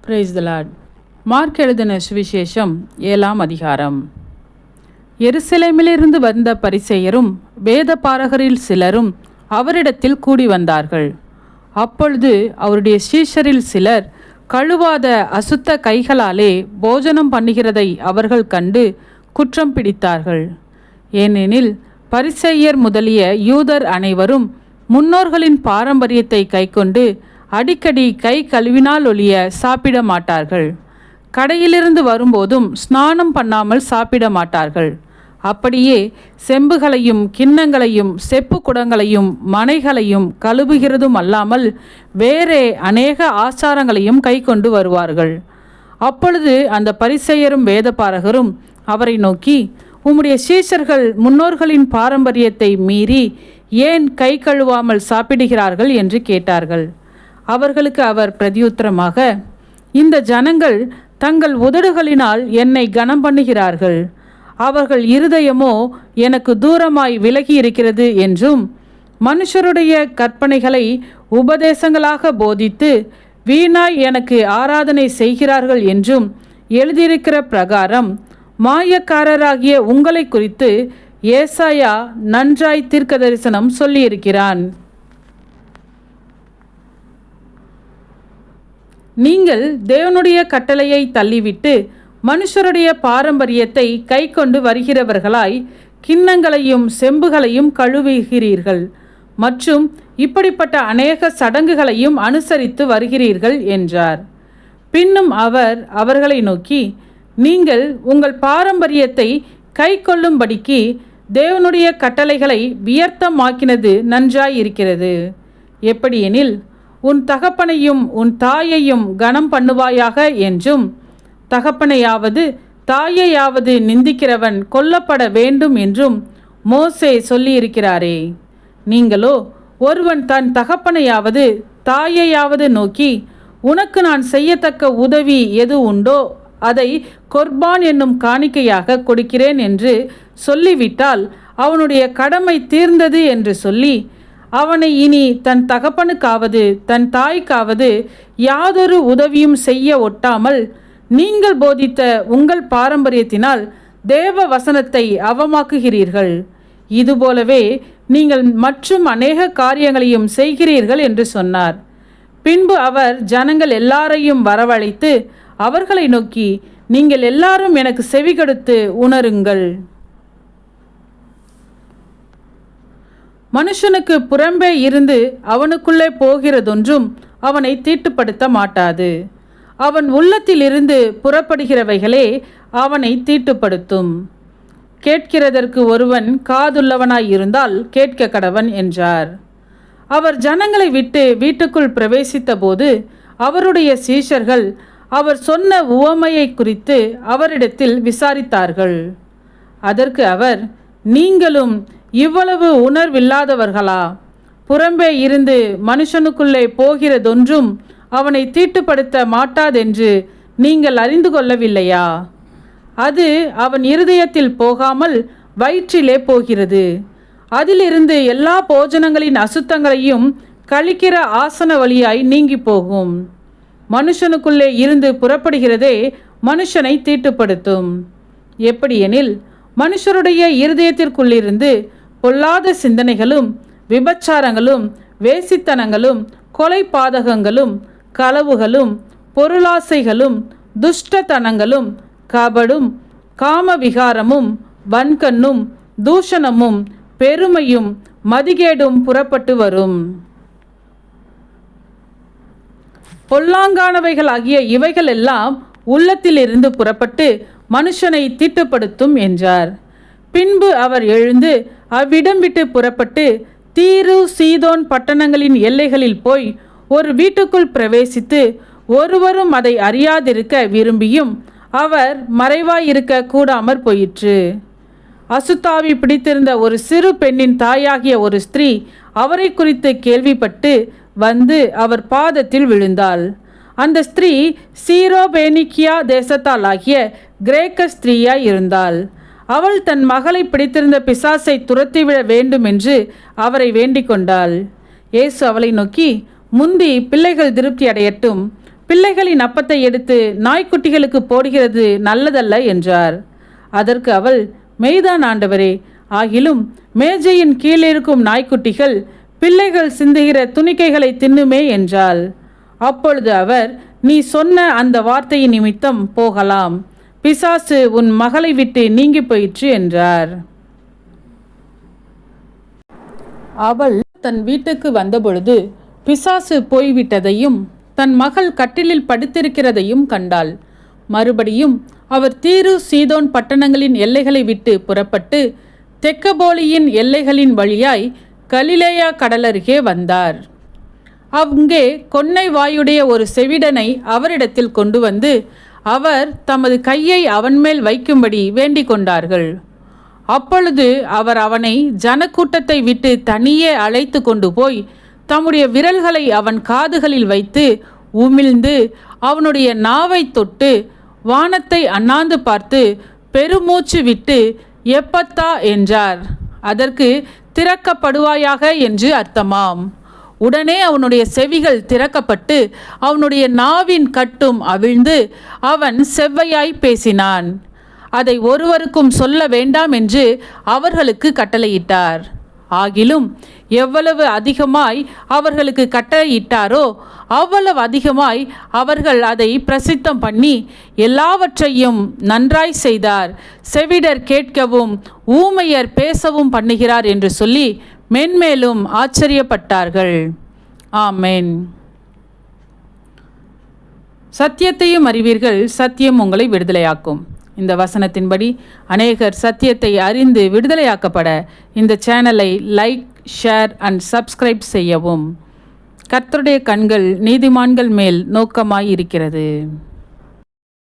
Praise the Lord. Mark எழுதின சுவிசேஷம் 7ஆம் அதிகாரம். எருசலேமிலிருந்து வந்த பரிசேயரும் வேத பாரகரில் சிலரும் அவரிடத்தில் கூடி வந்தார்கள். அப்பொழுது அவருடைய சீஷரில் சிலர் கழுவாத அசுத்த கைகளாலே போஜனம் பண்ணுகிறதை அவர்கள் கண்டு குற்றம் பிடித்தார்கள். ஏனெனில் பரிசேயர் முதலிய யூதர் அனைவரும் முன்னோர்களின் பாரம்பரியத்தை கைக்கொண்டு அடிக்கடி கை கழுவினால் ஒழிய சாப்பிட மாட்டார்கள். கடையிலிருந்து வரும்போதும் ஸ்நானம் பண்ணாமல் சாப்பிட மாட்டார்கள். அப்படியே செம்புகளையும் கிண்ணங்களையும் செப்பு குடங்களையும் மனைகளையும் கழுவுகிறதும் அல்லாமல் வேறே அநேக ஆச்சாரங்களையும் கை கொண்டு வருவார்கள். அப்பொழுது அந்த பரிசேயரும் வேதபாரகரும் அவரை நோக்கி, உம்முடைய சீஷர்கள் முன்னோர்களின் பாரம்பரியத்தை மீறி ஏன் கை கழுவாமல் சாப்பிடுகிறார்கள் என்று கேட்டார்கள். அவர்களுக்கு அவர் பிரதியுத்தரமாக, இந்த ஜனங்கள் தங்கள் உதடுகளினால் என்னை கனம் பண்ணுகிறார்கள், அவர்கள் இருதயமோ எனக்கு தூரமாய் விலகி இருக்கிறது என்றும், மனுஷருடைய கற்பனைகளை உபதேசங்களாக போதித்து வீணாய் எனக்கு ஆராதனை செய்கிறார்கள் என்றும் எழுதியிருக்கிற பிரகாரம் மாயக்காரராகிய உங்களை குறித்து ஏசாயா நன்றாய் தீர்க்க தரிசனம் சொல்லியிருக்கிறான். நீங்கள் தேவனுடைய கட்டளையை தள்ளிவிட்டு மனுஷருடைய பாரம்பரியத்தை கை கொண்டு வருகிறவர்களாய் கிண்ணங்களையும் செம்புகளையும் கழுவுகிறீர்கள் மற்றும் இப்படிப்பட்ட அநேக சடங்குகளையும் அனுசரித்து வருகிறீர்கள் என்றார். பின்னும் அவர் அவர்களை நோக்கி, நீங்கள் உங்கள் பாரம்பரியத்தை கை கொள்ளும்படிக்கு தேவனுடைய கட்டளைகளை வியர்த்தமாக்கினது நன்றாயிருக்கிறது. எப்படியெனில், உன் தகப்பனையும் உன் தாயையும் கனம் பண்ணுவாயாக என்றும், தகப்பனையாவது தாயையாவது நிந்திக்கிறவன் கொல்லப்பட வேண்டும் என்றும் மோசே சொல்லியிருக்கிறாரே. நீங்களோ ஒருவன் தன் தகப்பனையாவது தாயையாவது நோக்கி, உனக்கு நான் செய்யத்தக்க உதவி எது உண்டோ அதை கொர்பான் என்னும் காணிக்கையாக கொடுக்கிறேன் என்று சொல்லிவிட்டால் அவனுடைய கடமை தீர்ந்தது என்று சொல்லி அவனை இனி தன் தகப்பனுக்காவது தன் தாய்க்காவது யாதொரு உதவியும் செய்ய ஒட்டாமல் நீங்கள் போதித்த உங்கள் பாரம்பரியத்தினால் தேவ வசனத்தை அவமாக்குகிறீர்கள். இதுபோலவே நீங்கள் மற்றும் அநேக காரியங்களையும் செய்கிறீர்கள் என்று சொன்னார். பின்பு அவர் ஜனங்கள் எல்லாரையும் வரவழைத்து அவர்களை நோக்கி, நீங்கள் எல்லாரும் எனக்கு செவிகொடுத்து உணருங்கள். மனுஷனுக்கு புறம்பே இருந்து அவனுக்குள்ளே போகிறதொன்றும் அவனை தீட்டுப்படுத்த மாட்டாது. அவன் உள்ளத்திலிருந்து புறப்படுகிறவைகளே அவனை தீட்டுப்படுத்தும். கேட்கிறதற்கு ஒருவன் காதுள்ளவனாயிருந்தால் கேட்க கடவன் என்றார். அவர் ஜனங்களை விட்டு வீட்டுக்குள் பிரவேசித்த போது அவருடைய சீஷர்கள் அவர் சொன்ன உவமையை குறித்து அவரிடத்தில் விசாரித்தார்கள். அதற்கு அவர், நீங்களும் இவ்வளவு உணர்வில்லாதவர்களா? புறம்பே இருந்து மனுஷனுக்குள்ளே போகிறதொன்றும் அவனை தீட்டுப்படுத்த மாட்டாதென்று நீங்கள் அறிந்து கொள்ளவில்லையா? அது அவன் இருதயத்தில் போகாமல் வயிற்றிலே போகிறது. அதிலிருந்து எல்லா போஜனங்களின் அசுத்தங்களையும் கழிக்கிற ஆசன வழியாய் நீங்கி போகும். மனுஷனுக்குள்ளே இருந்து புறப்படுகிறதே மனுஷனை தீட்டுப்படுத்தும். எப்படியெனில், மனுஷருடைய இருதயத்திற்குள்ளிருந்து பொல்லாத சிந்தனைகளும் விபச்சாரங்களும் வேசித்தனங்களும் கொலை பாதகங்களும் களவுகளும் பொருளாசைகளும் துஷ்டத்தனங்களும் கபடும் காமவிகாரமும் வன்கண்ணும் தூஷணமும் பெருமையும் மதிகேடும் புறப்பட்டு வரும். பொல்லாங்கானவைகளாகிய இவைகள் எல்லாம் உள்ளத்திலிருந்து புறப்பட்டு மனுஷனை தீட்டுப்படுத்தும் என்றார். பின்பு அவர் எழுந்து அவ்விடம் விட்டு புறப்பட்டு தீரு சீதோன் பட்டணங்களின் எல்லைகளில் போய் ஒரு வீட்டுக்குள் பிரவேசித்து ஒருவரும் அதை அறியாதிருக்க விரும்பியும் அவர் மறைவாயிருக்க கூடாமற் போயிற்று. அசுத்தாவி பிடித்திருந்த ஒரு சிறு பெண்ணின் தாயாகிய ஒரு ஸ்திரீ அவரை குறித்து கேள்விப்பட்டு வந்து அவர் பாதத்தில் விழுந்தாள். அந்த ஸ்திரீ சீரோபேனிக்கியா தேசத்தாலாகிய கிரேக்க ஸ்திரீயாய் இருந்தாள். அவள் தன் மகளை பிடித்திருந்த பிசாசை துரத்திவிட வேண்டும் என்று அவரை வேண்டிக் கொண்டாள். இயேசு அவளை நோக்கி, முந்தி பிள்ளைகள் திருப்தி அடையட்டும், பிள்ளைகளின் அப்பத்தை எடுத்து நாய்க்குட்டிகளுக்கு போடுகிறது நல்லதல்ல என்றார். அதற்கு அவள், மெய்தான் ஆண்டவரே, ஆகிலும் மேஜையின் கீழிருக்கும் நாய்க்குட்டிகள் பிள்ளைகள் சிந்துகிற துணிக்கைகளை தின்னுமே என்றாள். அப்பொழுது அவர், நீ சொன்ன அந்த வார்த்தையின் நிமித்தம் போகலாம், பிசாசு உன் மகளை விட்டு நீங்கி போயிற்று என்றார். அவள் தன் வீட்டுக்கு வந்தபொழுது பிசாசு போய்விட்டதையும் தன் மகள் கட்டிலில் படுத்திருக்கிறதையும் கண்டாள். மறுபடியும் அவர் தீரு சீதோன் பட்டணங்களின் எல்லைகளை விட்டு புறப்பட்டு தெக்கபோலியின் எல்லைகளின் வழியாய் கலிலேயா கடலருகே வந்தார். அங்கே கொன்னை வாயுடைய ஒரு செவிடனை அவரிடத்தில் கொண்டு வந்து அவர் தமது கையை அவன் மேல் வைக்கும்படி வேண்டிக் கொண்டார்கள். அப்பொழுது அவர் அவனை ஜனக்கூட்டத்தை விட்டு தனியே அழைத்து கொண்டு போய் தம்முடைய விரல்களை அவன் காதுகளில் வைத்து உமிழ்ந்து அவனுடைய நாவை தொட்டு வானத்தை அண்ணாந்து பார்த்து பெருமூச்சு விட்டு எப்பத்தா என்றார். அதற்கு திறக்கப்படுவாயாக என்று அர்த்தமாம். உடனே அவனுடைய செவிகள் திறக்கப்பட்டு அவனுடைய நாவின் கட்டும் அவிழ்ந்து அவன் செவ்வையாய் பேசினான். அதை ஒருவருக்கும் சொல்ல வேண்டாம் என்று அவர்களுக்கு கட்டளையிட்டார். ஆகிலும் எவ்வளவு அதிகமாய் அவர்களுக்கு கட்டளையிட்டாரோ அவ்வளவு அதிகமாய் அவர்கள் அதை பிரசித்தம் பண்ணி எல்லாவற்றையும் நன்றாய் செய்தார். செவிடர் கேட்கவும் ஊமையர் பேசவும் பண்ணுகிறார் என்று சொல்லி மென்மேலும் ஆச்சரியப்பட்டார்கள். ஆமென். சத்தியத்தையும் அறிவீர்கள், சத்தியம் உங்களை விடுதலையாக்கும். இந்த வசனத்தின்படி அநேகர் சத்தியத்தை அறிந்து விடுதலையாக்கப்பட இந்த சேனலை லைக், ஷேர் அண்ட் சப்ஸ்கிரைப் செய்யவும். கர்த்தருடைய கண்கள் நீதிமான்கள் மேல் நோக்கமாய் இருக்கிறது.